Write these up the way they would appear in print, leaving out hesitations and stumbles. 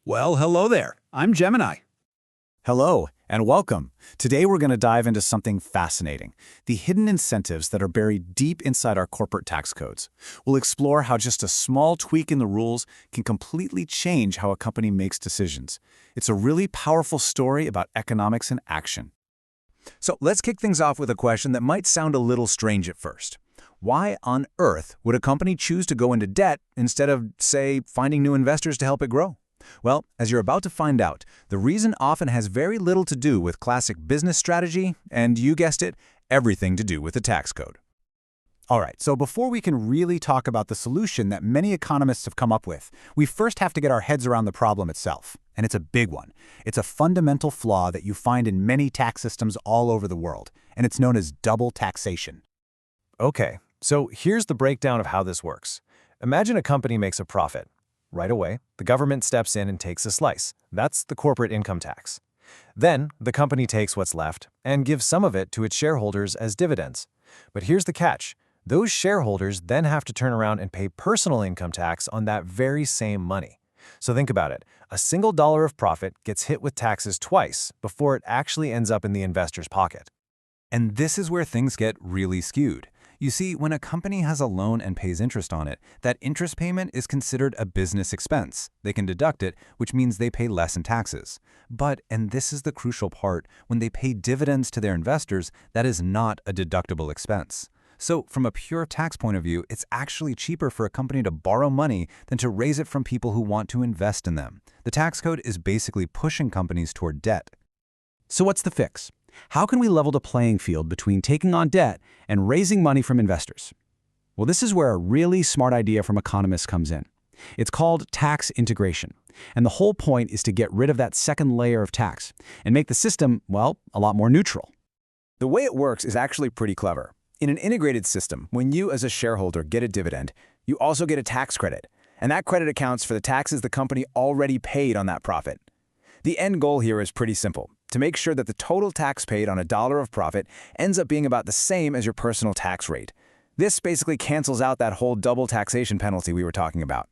Well, hello there. I'm Gemini. Hello, and welcome. Today we're going to dive into something fascinating, the hidden incentives that are buried deep inside our corporate tax codes. We'll explore how just a small tweak in the rules can completely change how a company makes decisions. It's a really powerful story about economics in action. So let's kick things off with a question that might sound a little strange at first. Why on earth would a company choose to go into debt instead of, say, finding new investors to help it grow? Well, as you're about to find out, the reason often has very little to do with classic business strategy, and you guessed it, everything to do with the tax code. All right, so before we can really talk about the solution that many economists have come up with, we first have to get our heads around the problem itself. And it's a big one. It's a fundamental flaw that you find in many tax systems all over the world, and it's known as double taxation. Okay, so here's the breakdown of how this works. Imagine a company makes a profit. Right away, the government steps in and takes a slice. That's the corporate income tax. Then, the company takes what's left and gives some of it to its shareholders as dividends. But here's the catch. Those shareholders then have to turn around and pay personal income tax on that very same money. So think about it. A single dollar of profit gets hit with taxes twice before it actually ends up in the investor's pocket. And this is where things get really skewed. You see, when a company has a loan and pays interest on it, that interest payment is considered a business expense. They can deduct it, which means they pay less in taxes. But, and this is the crucial part, when they pay dividends to their investors, that is not a deductible expense. So from a pure tax point of view, it's actually cheaper for a company to borrow money than to raise it from people who want to invest in them. The tax code is basically pushing companies toward debt. So what's the fix? How can we level the playing field between taking on debt and raising money from investors? Well, this is where a really smart idea from economists comes in. It's called tax integration. And the whole point is to get rid of that second layer of tax and make the system, well, a lot more neutral. The way it works is actually pretty clever. In an integrated system, when you as a shareholder get a dividend, you also get a tax credit. And that credit accounts for the taxes the company already paid on that profit. The end goal here is pretty simple, to make sure that the total tax paid on a dollar of profit ends up being about the same as your personal tax rate. This basically cancels out that whole double taxation penalty we were talking about.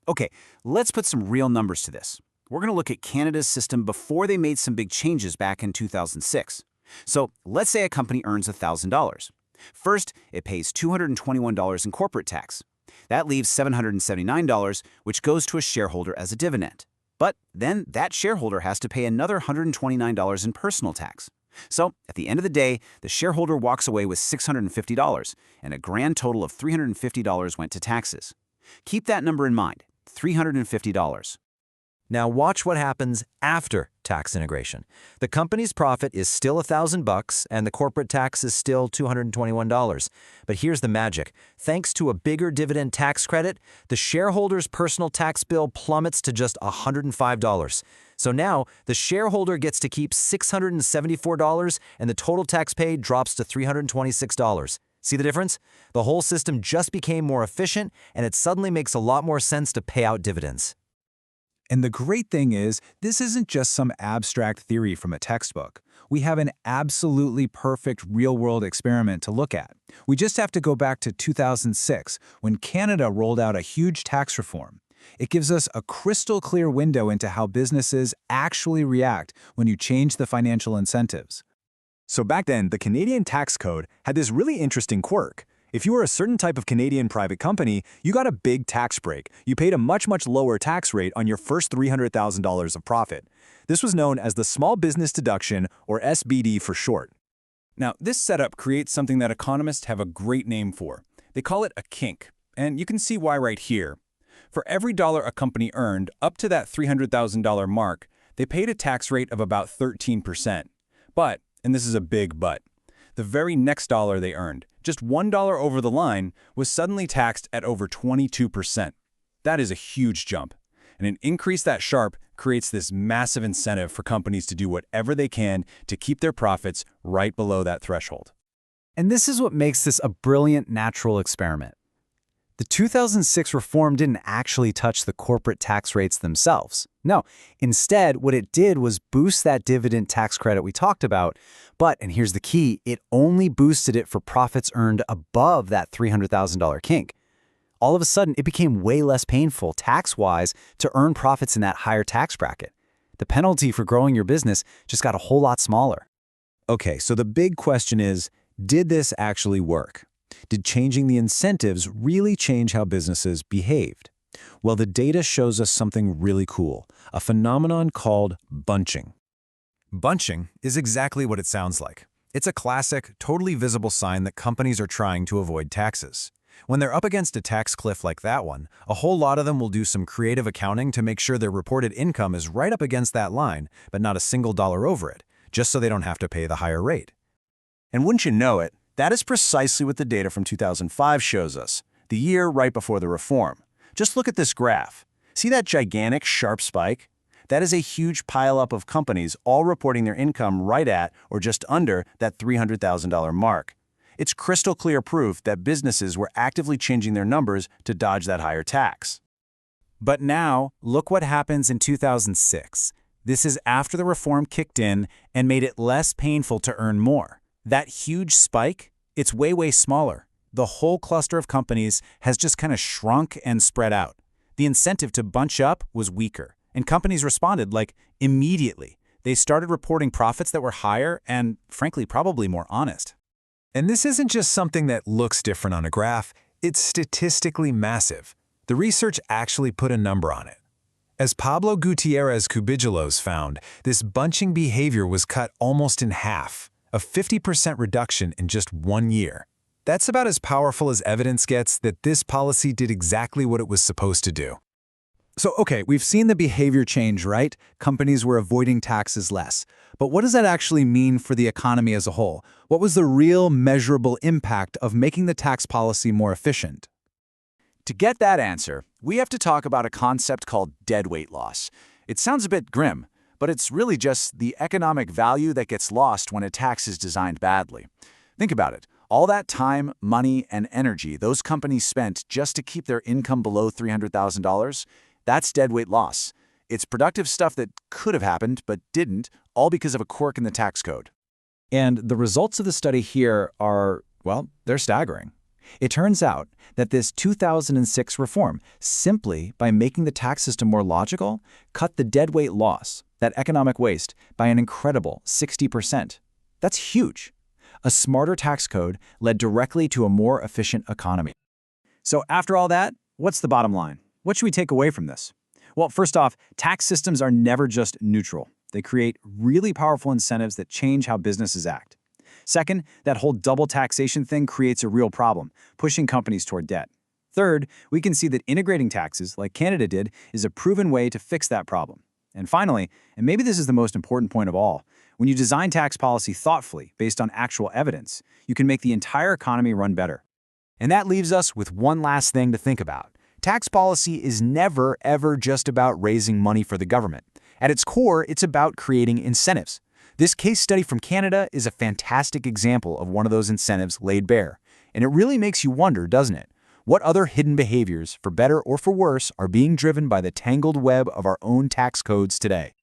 Okay, let's put some real numbers to this. We're going to look at Canada's system before they made some big changes back in 2006. So let's say a company earns $1,000. First, it pays $221 in corporate tax. That leaves $779, which goes to a shareholder as a dividend. But then that shareholder has to pay another $129 in personal tax. So at the end of the day, the shareholder walks away with $650, and a grand total of $350 went to taxes. Keep that number in mind, $350. Now watch what happens after tax integration. The company's profit is still $1,000 and the corporate tax is still $221. But here's the magic. Thanks to a bigger dividend tax credit, the shareholder's personal tax bill plummets to just $105. So now the shareholder gets to keep $674 and the total tax paid drops to $326. See the difference? The whole system just became more efficient and it suddenly makes a lot more sense to pay out dividends. And the great thing is, this isn't just some abstract theory from a textbook. We have an absolutely perfect real-world experiment to look at. We just have to go back to 2006, when Canada rolled out a huge tax reform. It gives us a crystal clear window into how businesses actually react when you change the financial incentives. So back then, the Canadian tax code had this really interesting quirk. If you were a certain type of Canadian private company, you got a big tax break. You paid a much lower tax rate on your first $300,000 of profit. This was known as the Small Business Deduction, or SBD for short. Now, this setup creates something that economists have a great name for. They call it a kink, and you can see why right here. For every dollar a company earned up to that $300,000 mark, they paid a tax rate of about 13%. But, and this is a big but, the very next dollar they earned, just $1 over the line, was suddenly taxed at over 22%. That is a huge jump. And an increase that sharp creates this massive incentive for companies to do whatever they can to keep their profits right below that threshold. And this is what makes this a brilliant natural experiment. The 2006 reform didn't actually touch the corporate tax rates themselves. No, instead, what it did was boost that dividend tax credit we talked about, but, and here's the key, it only boosted it for profits earned above that $300,000 kink. all of a sudden it became way less painful tax-wise to earn profits in that higher tax bracket. The penalty for growing your business just got a whole lot smaller. Okay, so the big question is, did this actually work? Did changing the incentives really change how businesses behaved? Well, the data shows us something really cool, a phenomenon called bunching. Bunching is exactly what it sounds like. It's a classic, totally visible sign that companies are trying to avoid taxes. When they're up against a tax cliff like that one, a whole lot of them will do some creative accounting to make sure their reported income is right up against that line, but not a single dollar over it, just so they don't have to pay the higher rate. And wouldn't you know it, that is precisely what the data from 2005 shows us, the year right before the reform. Just look at this graph. See that gigantic, sharp spike? That is a huge pileup of companies all reporting their income right at or just under that $300,000 mark. It's crystal clear proof that businesses were actively changing their numbers to dodge that higher tax. But now, look what happens in 2006. This is after the reform kicked in and made it less painful to earn more. That huge spike, it's way, way smaller. The whole cluster of companies has just kind of shrunk and spread out. The incentive to bunch up was weaker, and companies responded like immediately. They started reporting profits that were higher and, frankly, probably more honest. And this isn't just something that looks different on a graph, it's statistically massive. The research actually put a number on it. As Pablo Gutiérrez Cubillos found, this bunching behavior was cut almost in half, a 50% reduction in just 1 year. That's about as powerful as evidence gets that this policy did exactly what it was supposed to do. So, okay, we've seen the behavior change, right? Companies were avoiding taxes less. But what does that actually mean for the economy as a whole? What was the real measurable impact of making the tax policy more efficient? To get that answer, we have to talk about a concept called deadweight loss. It sounds a bit grim, but it's really just the economic value that gets lost when a tax is designed badly. Think about it. All that time, money, and energy those companies spent just to keep their income below $300,000, that's deadweight loss. It's productive stuff that could have happened but didn't, all because of a quirk in the tax code. And the results of the study here are, well, they're staggering. It turns out that this 2006 reform, simply by making the tax system more logical, cut the deadweight loss, that economic waste, by an incredible 60%. That's huge. A smarter tax code led directly to a more efficient economy. So after all that, what's the bottom line? What should we take away from this? Well, first off, tax systems are never just neutral. They create really powerful incentives that change how businesses act. Second, that whole double taxation thing creates a real problem, pushing companies toward debt. Third, we can see that integrating taxes, like Canada did, is a proven way to fix that problem. And finally, and maybe this is the most important point of all, when you design tax policy thoughtfully based on actual evidence, you can make the entire economy run better. And that leaves us with one last thing to think about. Tax policy is never, ever just about raising money for the government. At its core, it's about creating incentives. This case study from Canada is a fantastic example of one of those incentives laid bare. And it really makes you wonder, doesn't it? What other hidden behaviors, for better or for worse, are being driven by the tangled web of our own tax codes today?